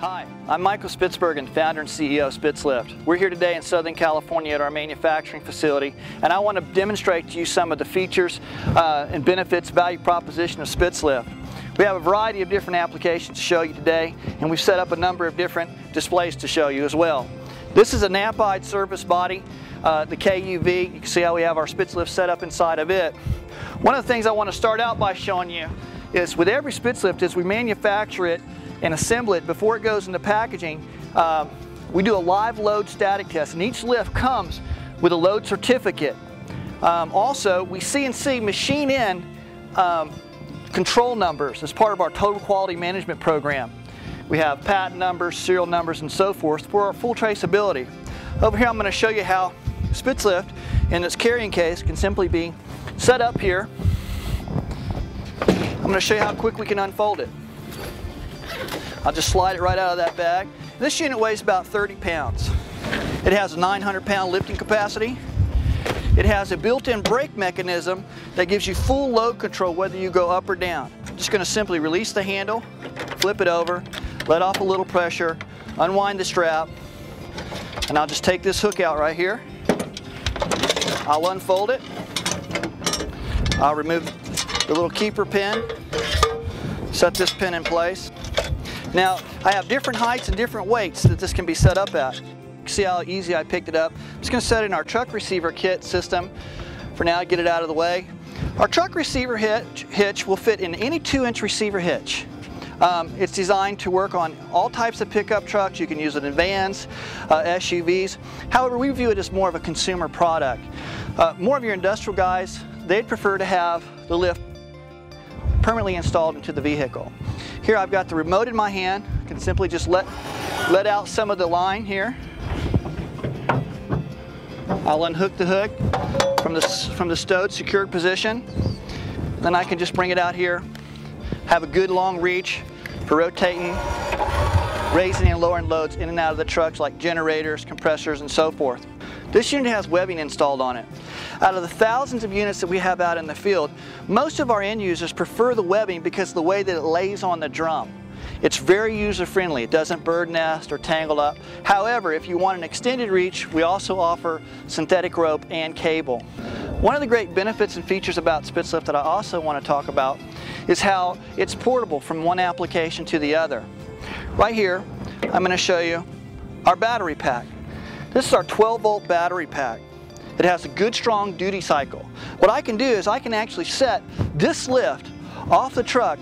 Hi, I'm Michael Spitzbergen, founder and CEO of Spizlift. We're here today in Southern California at our manufacturing facility, and I want to demonstrate to you some of the features and benefits, value proposition of Spizlift. We have a variety of different applications to show you today, and we've set up a number of different displays to show you as well. This is a napide surface body, the KUV. You can see how we have our Spizlift set up inside of it. One of the things I want to start out by showing you is with every Spizlift is we manufacture it and assemble it before it goes into packaging. We do a live load static test, and each lift comes with a load certificate. Also, we CNC machine in control numbers as part of our total quality management program. We have patent numbers, serial numbers, and so forth for our full traceability. Over here I'm going to show you how Spizlift in its carrying case can simply be set up here. I'm going to show you how quick we can unfold it. I'll just slide it right out of that bag. This unit weighs about 30 pounds. It has a 900-pound lifting capacity. It has a built-in brake mechanism that gives you full load control whether you go up or down. I'm just going to simply release the handle, flip it over, let off a little pressure, unwind the strap, and I'll just take this hook out right here. I'll unfold it. I'll remove the little keeper pin, set this pin in place. Now, I have different heights and different weights that this can be set up at. See how easy I picked it up? I'm just going to set it in our truck receiver kit system for now, get it out of the way. Our truck receiver hitch will fit in any 2-inch receiver hitch. It's designed to work on all types of pickup trucks. You can use it in vans, SUVs. However, we view it as more of a consumer product. More of your industrial guys, they'd prefer to have the lift permanently installed into the vehicle. Here I've got the remote in my hand. I can simply just let out some of the line here. I'll unhook the hook from the stowed secured position. Then I can just bring it out here, have a good long reach for rotating, raising and lowering loads in and out of the trucks like generators, compressors, and so forth. This unit has webbing installed on it. Out of the thousands of units that we have out in the field, most of our end users prefer the webbing because of the way that it lays on the drum. It's very user-friendly. It doesn't bird nest or tangle up. However, if you want an extended reach, we also offer synthetic rope and cable. One of the great benefits and features about Spizlift that I also want to talk about is how it's portable from one application to the other. Right here, I'm going to show you our battery pack. This is our 12-volt battery pack. It has a good, strong duty cycle. What I can do is I can actually set this lift off the truck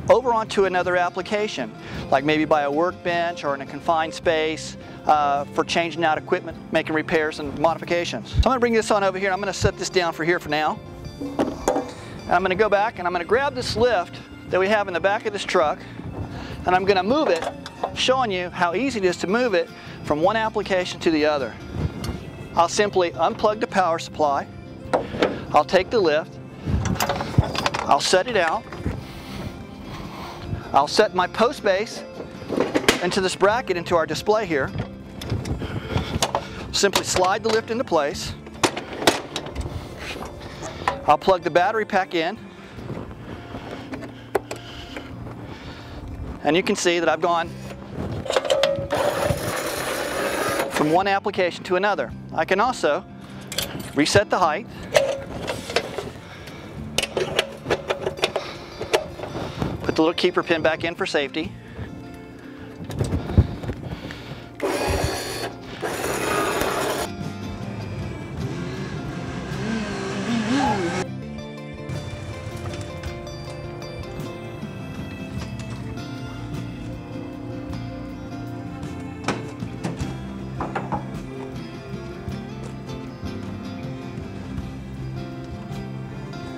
over onto another application, like maybe by a workbench or in a confined space for changing out equipment, making repairs and modifications. So I'm going to bring this on over here. I'm going to set this down for here for now. And I'm going to go back and I'm going to grab this lift that we have in the back of this truck, and I'm going to move it, showing you how easy it is to move it from one application to the other. I'll simply unplug the power supply. I'll take the lift. I'll set it out. I'll set my post base into this bracket into our display here. Simply slide the lift into place. I'll plug the battery pack in. And you can see that I've gone from one application to another. I can also reset the height. Put the little keeper pin back in for safety.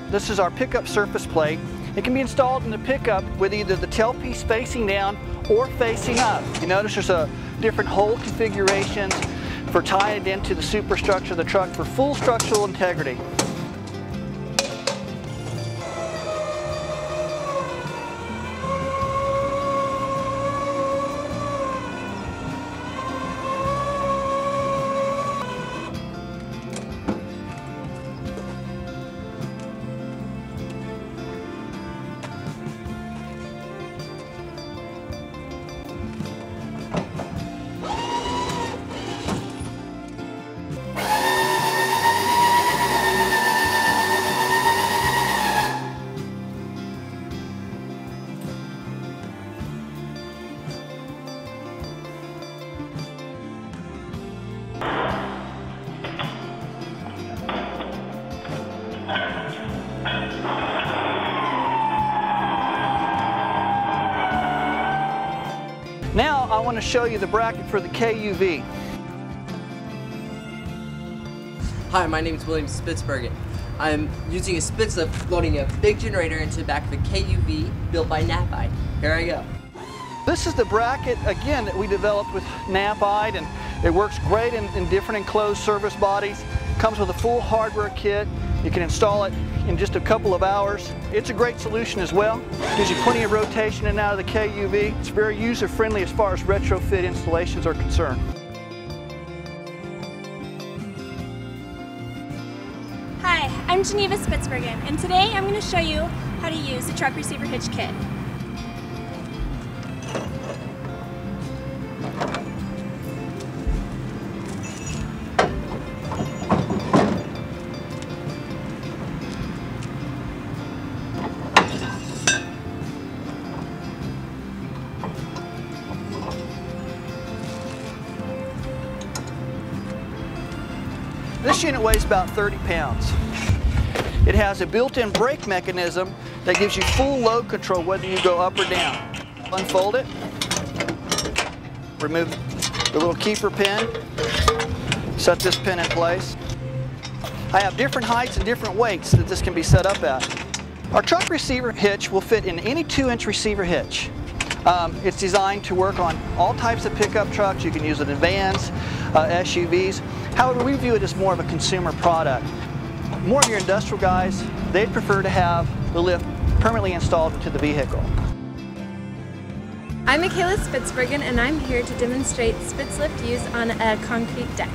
This is our pickup surface plate. It can be installed in the pickup with either the tailpiece facing down or facing up. You notice there's a different hole configurations for tying it into the superstructure of the truck for full structural integrity. Now I want to show you the bracket for the KUV. Hi, my name is William Spitzbergen. I'm using a Spizlift, loading a big generator into the back of a KUV built by Knapheide. Here I go. This is the bracket, again, that we developed with Knapheide, and it works great in different enclosed service bodies. Comes with a full hardware kit. You can install it in just a couple of hours. It's a great solution as well. Gives you plenty of rotation in and out of the KUV. It's very user-friendly as far as retrofit installations are concerned. Hi, I'm Geneva Spitzbergen, and today I'm going to show you how to use the truck receiver hitch kit. This unit weighs about 30 pounds. It has a built-in brake mechanism that gives you full load control whether you go up or down. Unfold it, remove the little keeper pin, set this pin in place. I have different heights and different weights that this can be set up at. Our truck receiver hitch will fit in any 2-inch receiver hitch. It's designed to work on all types of pickup trucks. You can use it in vans, SUVs. However, we view it as more of a consumer product. More of your industrial guys, they'd prefer to have the lift permanently installed into the vehicle. I'm Michaela Spitzbergen, and I'm here to demonstrate Spizlift use on a concrete deck.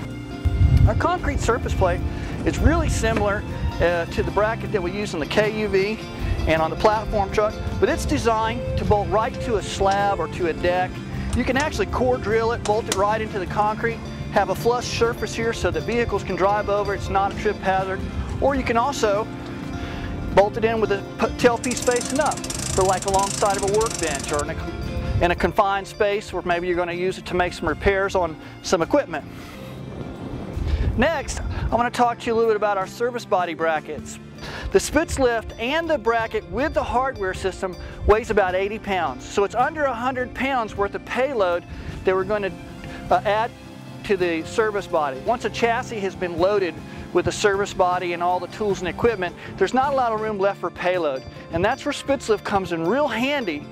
Our concrete surface plate is really similar to the bracket that we use on the KUV and on the platform truck, but it's designed to bolt right to a slab or to a deck. You can actually core drill it, bolt it right into the concrete, have a flush surface here so that vehicles can drive over, it's not a trip hazard. Or you can also bolt it in with a tail piece facing up for like alongside of a workbench or in a confined space where maybe you're going to use it to make some repairs on some equipment. Next, I want to talk to you a little bit about our service body brackets. The Spizlift and the bracket with the hardware system weighs about 80 pounds. So it's under 100 pounds worth of payload that we're going to add to the service body. Once a chassis has been loaded with the service body and all the tools and equipment, there's not a lot of room left for payload. And that's where Spizlift comes in real handy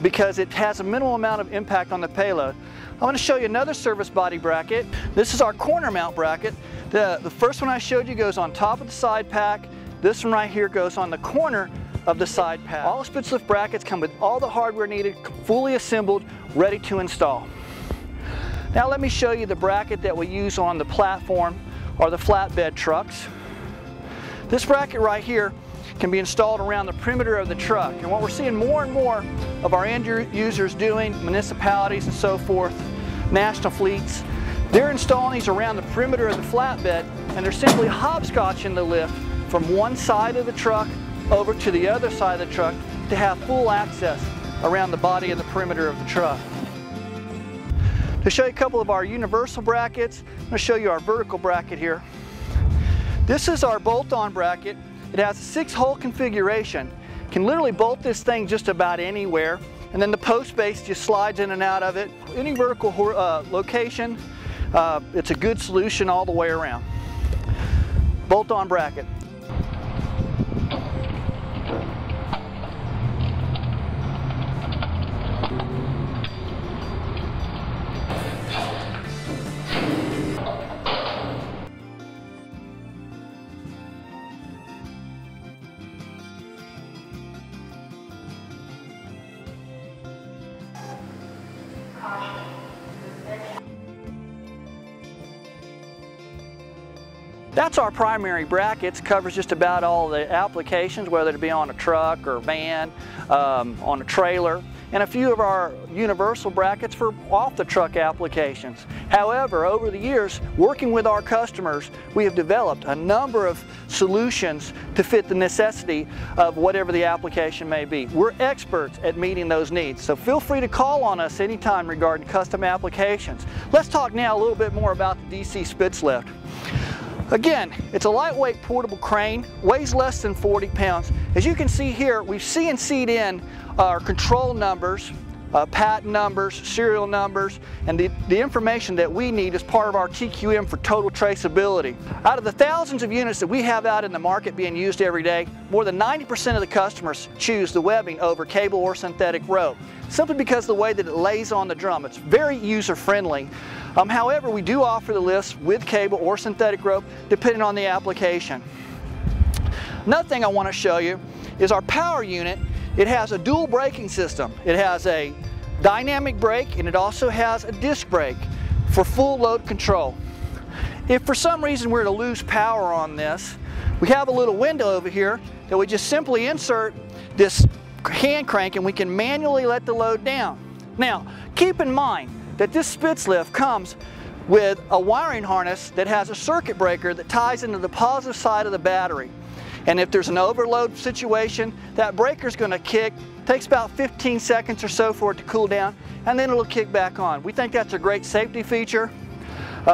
because it has a minimal amount of impact on the payload. I want to show you another service body bracket. This is our corner mount bracket. The first one I showed you goes on top of the side pack. This one right here goes on the corner of the side pack. All the Spizlift brackets come with all the hardware needed, fully assembled, ready to install. Now let me show you the bracket that we use on the platform or the flatbed trucks. This bracket right here can be installed around the perimeter of the truck. And what we're seeing more and more of our end users doing, municipalities and so forth, national fleets, they're installing these around the perimeter of the flatbed, and they're simply hopscotching the lift from one side of the truck over to the other side of the truck to have full access around the body and the perimeter of the truck. To show you a couple of our universal brackets, I'm going to show you our vertical bracket here. This is our bolt-on bracket. It has a 6-hole configuration. You can literally bolt this thing just about anywhere, and then the post base just slides in and out of it. Any vertical location, it's a good solution all the way around. Bolt-on bracket. That's our primary brackets. Covers just about all the applications, whether it be on a truck or van, on a trailer, and a few of our universal brackets for off-the-truck applications. However, over the years, working with our customers, we have developed a number of solutions to fit the necessity of whatever the application may be. We're experts at meeting those needs, so feel free to call on us anytime regarding custom applications. Let's talk now a little bit more about the DC Spizlift. Again, it's a lightweight portable crane, weighs less than 40 pounds. As you can see here, we've CNC'd in our control numbers patent numbers, serial numbers, and the information that we need as part of our TQM for total traceability. Out of the thousands of units that we have out in the market being used every day, more than 90% of the customers choose the webbing over cable or synthetic rope, simply because of the way that it lays on the drum. It's very user-friendly. However, we do offer the lifts with cable or synthetic rope depending on the application. Another thing I want to show you is our power unit. It has a dual braking system. It has a dynamic brake and it also has a disc brake for full load control. If for some reason we're to lose power on this, we have a little window over here that we just simply insert this hand crank and we can manually let the load down. Now, keep in mind that this Spizlift comes with a wiring harness that has a circuit breaker that ties into the positive side of the battery. And if there's an overload situation, that breaker's going to kick. It takes about 15 seconds or so for it to cool down, and then it'll kick back on. We think that's a great safety feature.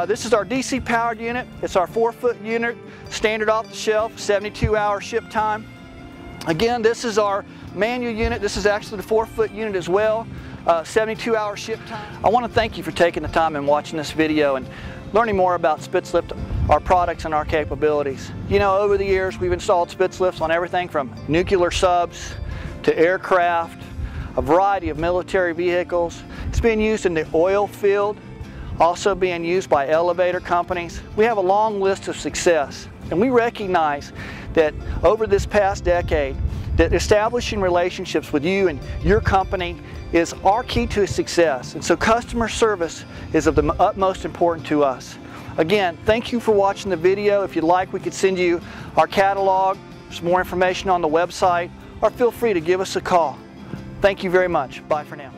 This is our DC powered unit. It's our 4-foot unit, standard off the shelf, 72-hour ship time. Again, this is our manual unit. This is actually the 4-foot unit as well. 72-hour ship time. I want to thank you for taking the time and watching this video and learning more about Spizlift, our products and our capabilities. You know, over the years we've installed Spizlifts on everything from nuclear subs to aircraft, a variety of military vehicles. It's being used in the oil field, also being used by elevator companies. We have a long list of success, and we recognize that over this past decade that establishing relationships with you and your company is our key to success, and so customer service is of the utmost importance to us. Again, thank you for watching the video. If you'd like, we could send you our catalog, some more information on the website, or feel free to give us a call. Thank you very much. Bye for now.